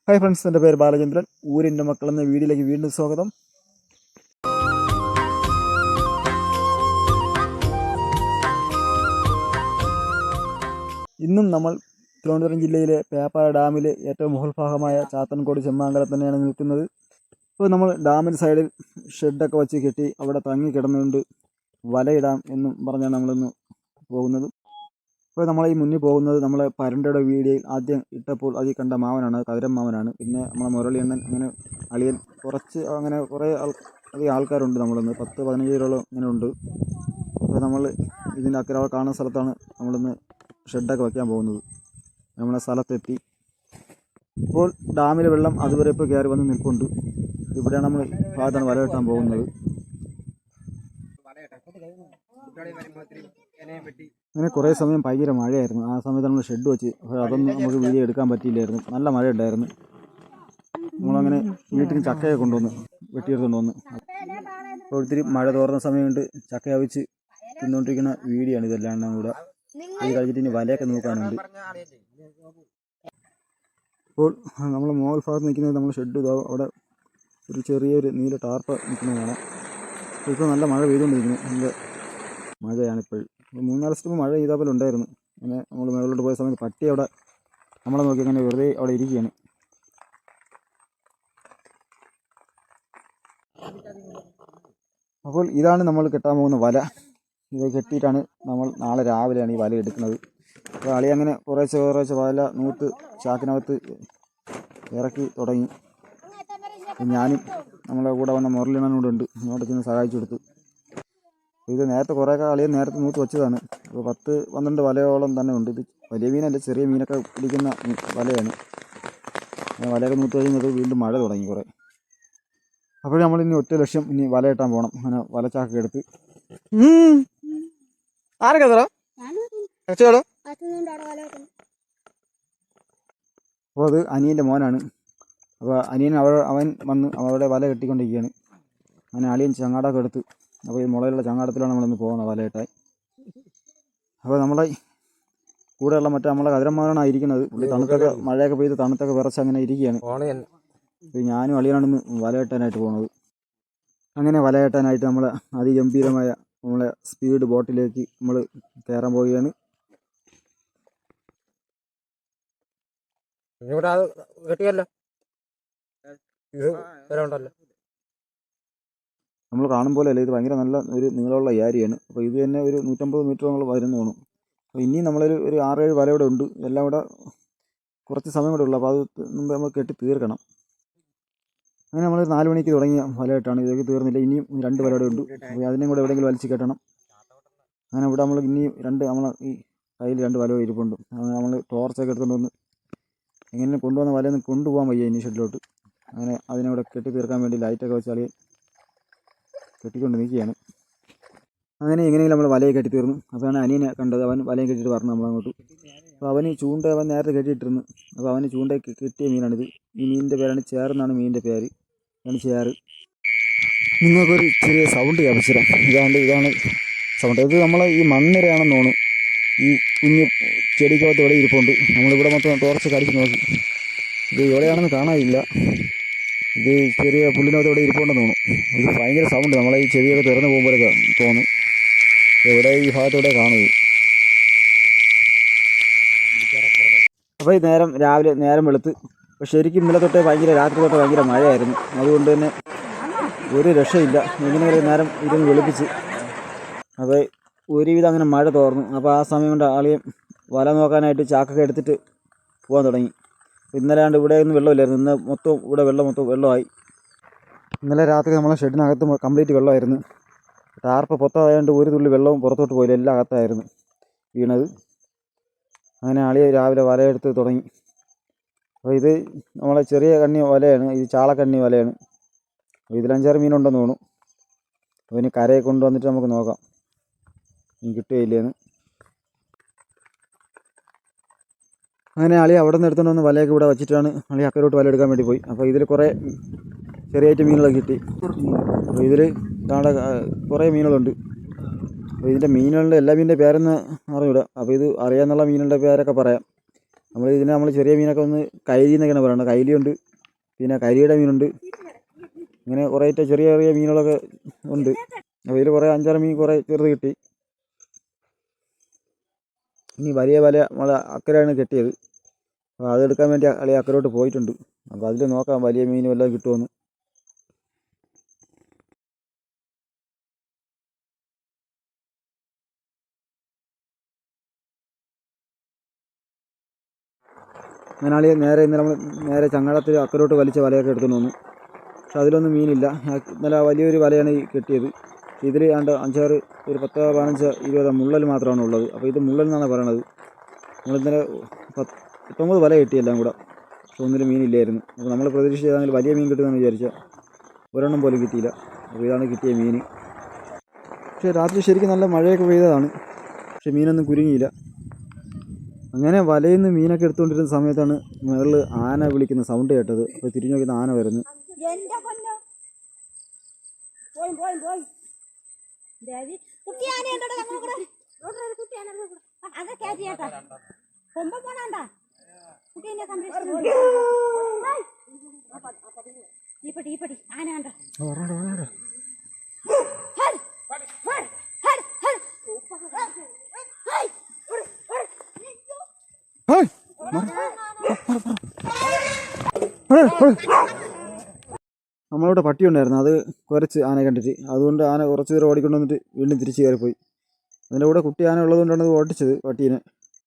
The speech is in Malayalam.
ഹായ് ഫ്രണ്ട്സ്, എൻ്റെ പേര് ബാലചന്ദ്രൻ. ഊരിൻ്റെ മക്കൾ എന്ന വീഡിയോയിലേക്ക് വീണ്ടും സ്വാഗതം. ഇന്നും നമ്മൾ തിരുവനന്തപുരം ജില്ലയിലെ പേപ്പാറ ഡാമിലെ ഏറ്റവും മുകൾഭാഗമായ ചാത്തൻകോട് ചെമ്മാങ്കലം തന്നെയാണ് നിൽക്കുന്നത്. ഇപ്പോൾ നമ്മൾ ഡാമിൻ്റെ സൈഡിൽ ഷെഡൊക്കെ വെച്ച് കെട്ടി അവിടെ തങ്ങി കിടന്നുകൊണ്ട് വലയിടാം എന്നും പറഞ്ഞാണ് നമ്മളിന്ന് പോകുന്നത്. ഇപ്പോൾ നമ്മൾ ഈ മുന്നിൽ പോകുന്നത് നമ്മളെ പരണ്ടയുടെ വീഡിയോയിൽ ആദ്യം ഇട്ടപ്പോൾ അതിൽ കണ്ട മാവനാണ്, കതിരം മാവനാണ്. പിന്നെ നമ്മളെ മുരളിയണ്ണൻ, അങ്ങനെ അളിയൻ, കുറച്ച് അങ്ങനെ കുറേ അധികം ആൾക്കാരുണ്ട്. നമ്മളിന്ന് 10-15 പേരോളം ഇങ്ങനെ ഉണ്ട്. അപ്പോൾ നമ്മൾ ഇതിൻ്റെ അക്കരെ കാണുന്ന സ്ഥലത്താണ് നമ്മളിന്ന് ഷെഡൊക്കെ വയ്ക്കാൻ പോകുന്നത്. നമ്മളെ സ്ഥലത്തെത്തി. ഇപ്പോൾ ഡാമിലെ വെള്ളം അതുവരെ ഇപ്പോൾ കയറി വന്ന് നിൽപ്പുണ്ട്. ഇവിടെയാണ് നമ്മൾ ഭാഗത്താണ് വല കെട്ടാൻ പോകുന്നത്. അങ്ങനെ കുറേ സമയം ഭയങ്കര മഴയായിരുന്നു. ആ സമയത്ത് നമ്മൾ ഷെഡ് വെച്ച്, അതൊന്നും നമുക്ക് വീഡിയോ എടുക്കാൻ പറ്റിയില്ലായിരുന്നു. നല്ല മഴ ഉണ്ടായിരുന്നു. നമ്മളങ്ങനെ വീട്ടിൽ ചക്കയൊക്കെ കൊണ്ടുവന്ന് വെട്ടിയെടുത്തുകൊണ്ട് വന്ന് ഇപ്പോൾ ഒത്തിരി മഴ തോർന്ന സമയം കൊണ്ട് ചക്ക അവിച്ച് തിന്നുകൊണ്ടിരിക്കുന്ന വീഡിയോ ആണ് ഇതെല്ലാം കൂടെ. അത് കഴിഞ്ഞിട്ട് ഇനി വലയൊക്കെ നോക്കാനുണ്ട്. ഇപ്പോൾ നമ്മൾ മോൾ ഭാഗത്ത് നിൽക്കുന്നത് നമ്മൾ ഷെഡ് ഇതാവും. അവിടെ ഒരു ചെറിയൊരു നീല ടാർപ്പ് നിൽക്കുന്നതാണ്. ഇപ്പോൾ നല്ല മഴ പെയ്തുകൊണ്ടിരിക്കുന്നു. നല്ല മഴയാണിപ്പോൾ. 3-4 ദിവസത്തിന് മഴ ചെയ്താൽ പോലെ ഉണ്ടായിരുന്നു. അങ്ങനെ നമ്മൾ മുകളിലോട്ട് പോയ സമയത്ത് പട്ടി അവിടെ നമ്മളെ നോക്കി അങ്ങനെ വെറുതെ അവിടെ ഇരിക്കുകയാണ്. അപ്പോൾ ഇതാണ് നമ്മൾ കെട്ടാൻ പോകുന്ന വല. ഇത് കെട്ടിയിട്ടാണ് നമ്മൾ നാളെ രാവിലെയാണ് ഈ വല എടുക്കുന്നത്. അപ്പോൾ അളി അങ്ങനെ കുറേശ്ശെ വല നൂത്ത് ചാക്കിനകത്ത് ഇറക്കി തുടങ്ങി. ഞാനും നമ്മളെ കൂടെ വന്ന മുരളിയണ്ണനും കൂടെ ഉണ്ട്. അങ്ങോട്ട് ചെന്ന് സഹായിച്ചു കൊടുത്തു. ഇത് നേരത്തെ കുറേയൊക്കെ അളിയൻ നേരത്തെ നൂത്ത് വെച്ചതാണ്. അപ്പോൾ 10-12 വലയോളം തന്നെ ഉണ്ട്. ഇത് വലിയ മീനല്ല, ചെറിയ മീനൊക്കെ പിടിക്കുന്ന വലയാണ്. വലയൊക്കെ നൂത്ത് കഴിഞ്ഞത് വീണ്ടും മഴ തുടങ്ങി കുറേ. അപ്പോൾ നമ്മളിനി ഒറ്റ ലക്ഷ്യം, ഇനി വല കെട്ടാൻ പോകണം. അങ്ങനെ വലച്ചാക്കൊക്കെ എടുത്ത് അപ്പോൾ അത് അനിയൻ്റെ മോനാണ്. അപ്പോൾ അനിയൻ അവൻ വന്ന് അവരുടെ വല കെട്ടിക്കൊണ്ടിരിക്കുകയാണ്. അങ്ങനെ അളിയൻ ചങ്ങാടമൊക്കെ എടുത്ത്, അപ്പോൾ ഈ മുളയിലുള്ള ചങ്ങാടത്തിലാണ് നമ്മളിന്ന് പോകുന്നത് വല കെട്ടാൻ. അപ്പോൾ നമ്മളെ കൂടെയുള്ള മറ്റേ നമ്മളെ കതിരന്മാരാണ് ഇരിക്കുന്നത്. പുള്ളി തണുത്തൊക്കെ മഴയൊക്കെ പെയ്ത് തണുത്തൊക്കെ വിറച്ച് അങ്ങനെ ഇരിക്കുകയാണ്. അപ്പോൾ ഞാനും അളിയനാണ് ഇന്ന് വല കെട്ടാനായിട്ട് പോകുന്നത്. അങ്ങനെ വല കെട്ടാനായിട്ട് നമ്മൾ അതിഗംഭീരമായ നമ്മളെ സ്പീഡ് ബോട്ടിലേക്ക് നമ്മൾ കയറാൻ പോവുകയാണ്. നമ്മൾ കാണും പോലെ അല്ല, ഇത് ഭയങ്കര നല്ല ഒരു നീളമുള്ള ഏരിയയാണ്. അപ്പോൾ ഇത് തന്നെ ഒരു 150 മീറ്റർ നമ്മൾ വരുന്നു തോന്നും. അപ്പോൾ ഇനിയും നമ്മളൊരു 6-7 വല ഇവിടെ ഉണ്ട്. എല്ലാം കൂടെ കുറച്ച് സമയം കൂടെ ഉള്ളൂ. അപ്പോൾ അത് മുമ്പ് നമ്മൾ കെട്ടി തീർക്കണം. അങ്ങനെ നമ്മൾ 4 മണിക്ക് തുടങ്ങിയ വല കെട്ടാണ്. ഇതൊക്കെ തീർന്നില്ല, ഇനിയും 2 വല ഇവിടെ ഉണ്ട്. അപ്പോൾ അതിനെയും കൂടെ എവിടെയെങ്കിലും വലിച്ച് കെട്ടണം. അങ്ങനെ ഇവിടെ നമ്മൾ ഇനിയും നമ്മൾ ഈ കയ്യിൽ 2 വല ഇരിപ്പുണ്ട്. നമ്മൾ ടോർച്ചൊക്കെ എടുത്തുകൊണ്ട് വന്ന് എങ്ങനെ കൊണ്ടുവന്ന വലയൊന്നും കൊണ്ടുപോകാൻ വയ്യ ഇനി ഷെഡിലോട്ട്. അങ്ങനെ അതിനവിടെ കെട്ടി തീർക്കാൻ വേണ്ടി ലൈറ്റൊക്കെ വെച്ച് അളിയൻ കെട്ടിക്കൊണ്ട് നിൽക്കുകയാണ്. അങ്ങനെ എങ്ങനെയെങ്കിലും നമ്മൾ വലയെ കെട്ടി തീർന്നു. അതാണ് അനിയനെ കണ്ടത്. അവൻ വലയും കെട്ടിയിട്ട് പറഞ്ഞു നമ്മളങ്ങോട്ട്. അപ്പോൾ അവന് ചൂണ്ട അവൻ നേരത്തെ കെട്ടിയിട്ടിരുന്നു. അപ്പോൾ അവന് ചൂണ്ട കിട്ടിയ മീനാണിത്. ഈ മീനിൻ്റെ പേരാണ് ചേറെന്നാണ് മീനിൻ്റെ പേര്. ഇതാണ് ചേറ്. നിങ്ങൾക്കൊരു ചെറിയ സൗണ്ട് ക്യാപ്ചറാം. ഇതാണ് സൗണ്ട്. ഇത് നമ്മളെ ഈ മണ്ണിരയാണെന്ന് തോന്നുന്നു. ഈ കുഞ്ഞ് ചെടിക്കകത്ത് ഇവിടെ ഇരിപ്പുണ്ട്. നമ്മളിവിടെ മൊത്തം ടോർച്ചൊക്കെ അടിച്ച് നോക്കി. ഇത് എവിടെയാണെന്ന് കാണാനില്ല. ഇത് ചെറിയ പുല്ലിനകത്ത് ഇവിടെ ഇരിപ്പുണ്ടെന്ന് തോന്നുന്നു. ഇത് ഭയങ്കര സൗണ്ട്. നമ്മളെ ഈ ചെവിയൊക്കെ തുറന്ന് പോകുമ്പോഴൊക്കെ തോന്നും. എവിടെ ഈ ഭാഗത്തൂടെ കാണുന്നത്. അപ്പോൾ ഈ രാവിലെ നേരം വെളുത്ത്. അപ്പോൾ ശരിക്കും ഇന്നലെ തൊട്ടേ രാത്രി തൊട്ട് ഭയങ്കര മഴയായിരുന്നു. അതുകൊണ്ട് തന്നെ ഒരു രക്ഷയില്ല. എങ്ങനെയെങ്കിലും നേരം ഇരുന്ന് വെളുപ്പിച്ച്. അപ്പോൾ ഒരുവിധം അങ്ങനെ മഴ തോർന്നു. അപ്പോൾ ആ സമയം കൊണ്ട് ആളിയും വല നോക്കാനായിട്ട് ചാക്കൊക്കെ എടുത്തിട്ട് പോകാൻ തുടങ്ങി. ഇന്നലെ ആണ്ട് ഇവിടെ ഒന്നും വെള്ളമില്ലായിരുന്നു. ഇന്ന് മൊത്തം ഇവിടെ മൊത്തം വെള്ളമായി. ഇന്നലെ രാത്രി നമ്മളെ ഷെഡിനകത്ത് കംപ്ലീറ്റ് വെള്ളമായിരുന്നു. ടാർപ്പ് പൊത്തായതുകൊണ്ട് ഒരു തുള്ളി വെള്ളവും പുറത്തോട്ട് പോയില്ല, എല്ലാം അകത്തായിരുന്നു വീണത്. അങ്ങനെ ആളിയെ രാവിലെ വലയെടുത്ത് തുടങ്ങി. അപ്പോൾ ഇത് നമ്മളെ ചെറിയ കണ്ണി വലയാണ്. ഇത് ചാളക്കണ്ണി വലയാണ്. ഇതിൽ 5-6 മീനുണ്ടെന്ന് തോന്നുന്നു. അപ്പോൾ ഇനി കരയെ കൊണ്ടുവന്നിട്ട് നമുക്ക് നോക്കാം മീൻ കിട്ടുകയില്ലേന്ന്. അങ്ങനെ അളി അവിടെ നിന്ന് എടുത്തുകൊണ്ട് വന്ന് വലയൊക്കെ ഇവിടെ വെച്ചിട്ടാണ് അളി അക്കരോട്ട് വല എടുക്കാൻ വേണ്ടി പോയി. അപ്പോൾ ഇതിൽ കുറേ ചെറിയ മീനുകളൊക്കെ കിട്ടി. അപ്പോൾ ഇതിൽ താഴെ കുറേ മീനുകളുണ്ട്. അപ്പോൾ ഇതിൻ്റെ മീനുകളുടെ എല്ലാ മീനിൻ്റെ പേരെന്ന് അറിയില്ല. അപ്പോൾ ഇത് അറിയാമെന്നുള്ള മീനുകളുടെ പേരൊക്കെ പറയാം. നമ്മൾ ചെറിയ മീനൊക്കെ ഒന്ന് കൈലി എന്നൊക്കെയാണ് പറയുന്നത്. കൈലിയുണ്ട്, പിന്നെ കരിയുടെ മീനുണ്ട്, ഇങ്ങനെ കുറേ ചെറിയ ചെറിയ മീനുകളൊക്കെ ഉണ്ട്. അപ്പോൾ ഇതിൽ കുറേ 5-6 മീൻ കുറേ ചെറുത് കിട്ടി. ഇനി വലിയ വല നമ്മൾ അക്കരെയാണ് കെട്ടിയത്. അപ്പോൾ അതെടുക്കാൻ വേണ്ടി അളി അക്കരോട്ട് പോയിട്ടുണ്ട്. അപ്പോൾ അതിൽ നോക്കാം വലിയ മീനും എല്ലാം കിട്ടുമെന്ന്. അങ്ങനെ അളി ഇന്നലെ നമ്മൾ നേരെ ചങ്ങാടത്തിൽ അക്കരോട്ട് വലിച്ച വലയൊക്കെ എടുത്തുകൊണ്ട് വന്നു. പക്ഷെ അതിലൊന്നും മീനില്ല. ഇന്നലെ വലിയൊരു വലയാണ് ഈ കെട്ടിയത്. ഇതിൽ 5-6 ഒരു 10, 15, 20 മുള്ളൽ മാത്രമാണ് ഉള്ളത്. അപ്പോൾ ഇത് മുള്ളൽ എന്നാണ് പറയണത്. നമ്മളിന്നലെ 19 വല കിട്ടി എല്ലാം കൂടെ. പക്ഷെ ഒന്നിലും മീനില്ലായിരുന്നു. അപ്പോൾ നമ്മൾ പ്രതീക്ഷിച്ചതാണെങ്കിൽ വലിയ മീൻ കിട്ടുമെന്ന് വിചാരിച്ചാൽ ഒരെണ്ണം പോലും കിട്ടിയില്ല. അപ്പോൾ ഇതാണ് കിട്ടിയ മീൻ. പക്ഷേ രാത്രി ശരിക്കും നല്ല മഴയൊക്കെ പെയ്തതാണ്. പക്ഷെ മീനൊന്നും കുരുങ്ങിയില്ല. അങ്ങനെ വലയിൽ നിന്ന് മീനൊക്കെ എടുത്തുകൊണ്ടിരുന്ന സമയത്താണ് മുകളിൽ ആന വിളിക്കുന്ന സൗണ്ട് കേട്ടത്. അപ്പോൾ തിരിഞ്ഞു നോക്കുന്ന ആന വരുന്നു. നമ്മളിവിടെ പട്ടി ഉണ്ടായിരുന്നു. അത് കുറച്ച് ആന കണ്ടിട്ട്, അതുകൊണ്ട് ആന കുറച്ച് ദൂരം ഓടിക്കൊണ്ട് വന്നിട്ട് വീണ്ടും തിരിച്ച് കയറിപ്പോയി. അതിൻ്റെ കൂടെ കുട്ടി ആന ഉള്ളതുകൊണ്ടാണ് അത് ഓടിച്ചത് പട്ടീനെ.